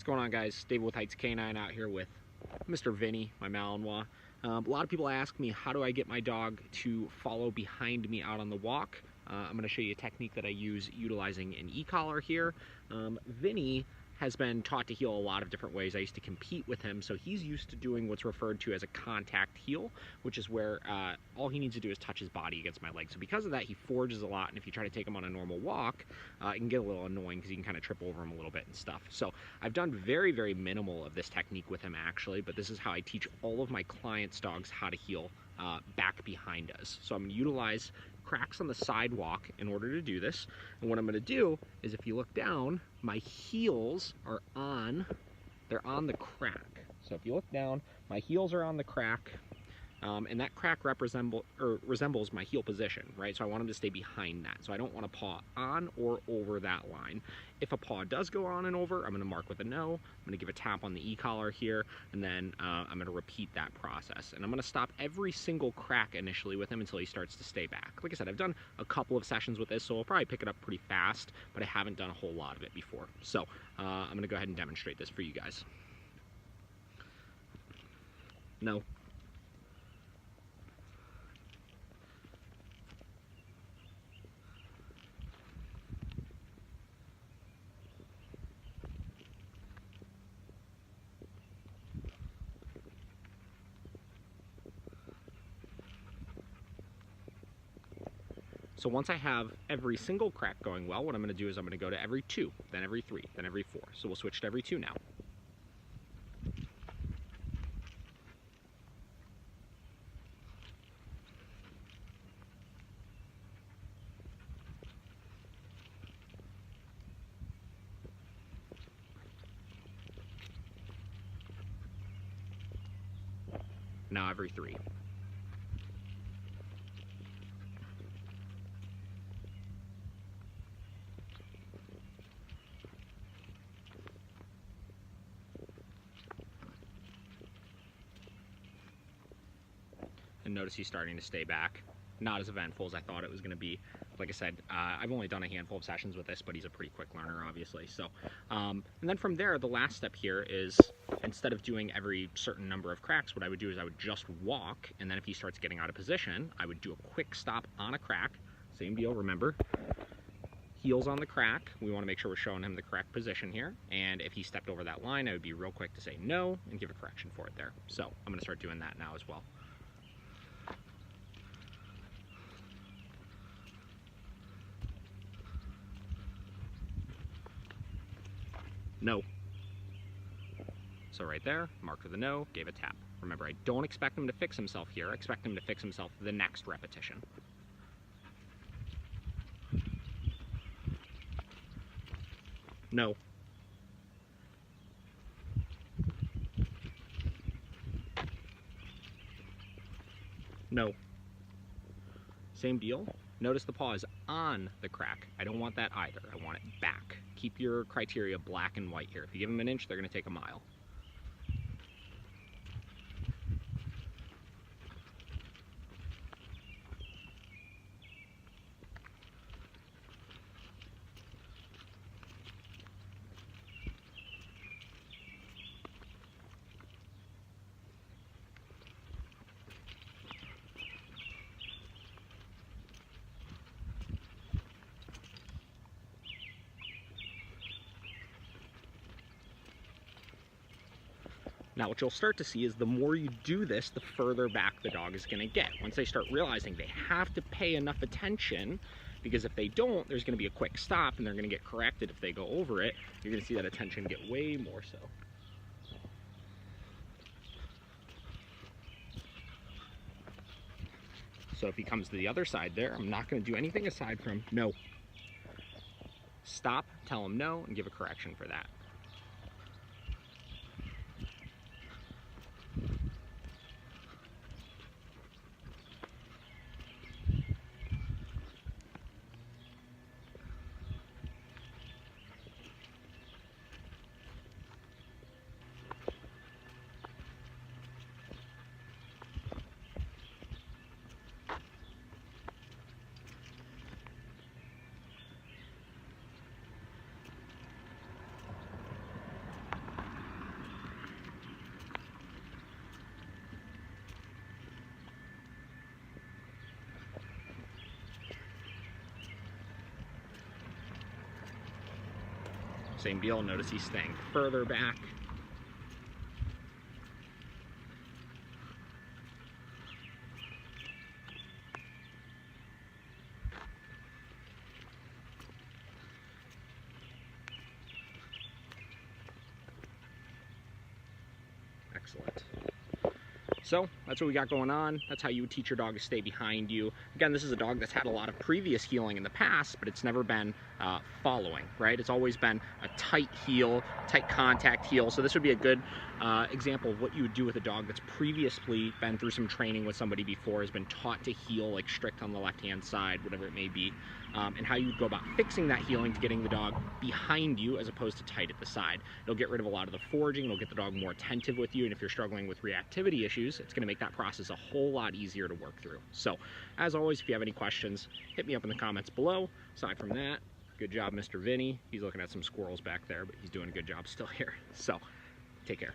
going on, guys? David with Heights Canine out here with Mr. Vinny, my Malinois. A lot of people ask me, how do I get my dog to follow behind me out on the walk? I'm going to show you a technique that I use utilizing an e-collar here. Vinny has been taught to heel a lot of different ways. I used to compete with him, so he's used to doing what's referred to as a contact heel, which is where all he needs to do is touch his body against my leg. So because of that, he forges a lot, and if you try to take him on a normal walk, it can get a little annoying because you can kind of trip over him a little bit and stuff. So I've done very, very minimal of this technique with him, actually, but this is how I teach all of my clients' dogs how to heel back behind us. So I'm going to utilize cracks on the sidewalk in order to do this. And what I'm going to do is, if you look down, my heels are they're on the crack. So if you look down, my heels are on the crack, and that crack resembles my heel position, right? So I want him to stay behind that. So I don't want to paw on or over that line. If a paw does go on and over, I'm going to mark with a no. I'm going to give a tap on the e-collar here, and then I'm going to repeat that process. And I'm going to stop every single crack initially with him until he starts to stay back. Like I said, I've done a couple of sessions with this, so I'll probably pick it up pretty fast, but I haven't done a whole lot of it before. So I'm going to go ahead and demonstrate this for you guys. No. So once I have every single crack going well, what I'm going to do is I'm going to go to every 2, then every 3, then every 4. So we'll switch to every 2 now. Now every 3. And notice he's starting to stay back. Not as eventful as I thought it was going to be. Like I said, I've only done a handful of sessions with this, but he's a pretty quick learner, obviously. So, and then from there, the last step here is, instead of doing every certain number of cracks, what I would do is I would just walk, and then if he starts getting out of position, I would do a quick stop on a crack. Same deal, remember. Heels on the crack. We want to make sure we're showing him the correct position here. And if he stepped over that line, I would be real quick to say no and give a correction for it there. So I'm going to start doing that now as well. No. So right there, marked with a no, gave a tap. Remember, I don't expect him to fix himself here. I expect him to fix himself the next repetition. No. No. Same deal. Notice the paw is on the crack. I don't want that either. I want it back. Keep your criteria black and white here. If you give them an inch, they're going to take a mile. Now what you'll start to see is the more you do this, the further back the dog is going to get. Once they start realizing they have to pay enough attention, because if they don't, there's going to be a quick stop and they're going to get corrected if they go over it. You're going to see that attention get way more so. So if he comes to the other side there, I'm not going to do anything aside from no. Stop, tell him no, and give a correction for that. same deal. Notice he's staying further back. Excellent. So that's what we got going on. That's how you would teach your dog to stay behind you. Again, this is a dog that's had a lot of previous heeling in the past, but it's never been following, right? It's always been a tight heel, tight contact heel. So this would be a good example of what you would do with a dog that's previously been through some training with somebody before, has been taught to heel like strict on the left-hand side, whatever it may be, and how you would go about fixing that heeling to getting the dog behind you as opposed to tight at the side. It'll get rid of a lot of the foraging, it'll get the dog more attentive with you, and if you're struggling with reactivity issues, it's going to make that process a whole lot easier to work through. So, as always, if you have any questions, hit me up in the comments below. Aside from that, good job, Mr. Vinny. He's looking at some squirrels back there, but he's doing a good job still here. So, take care.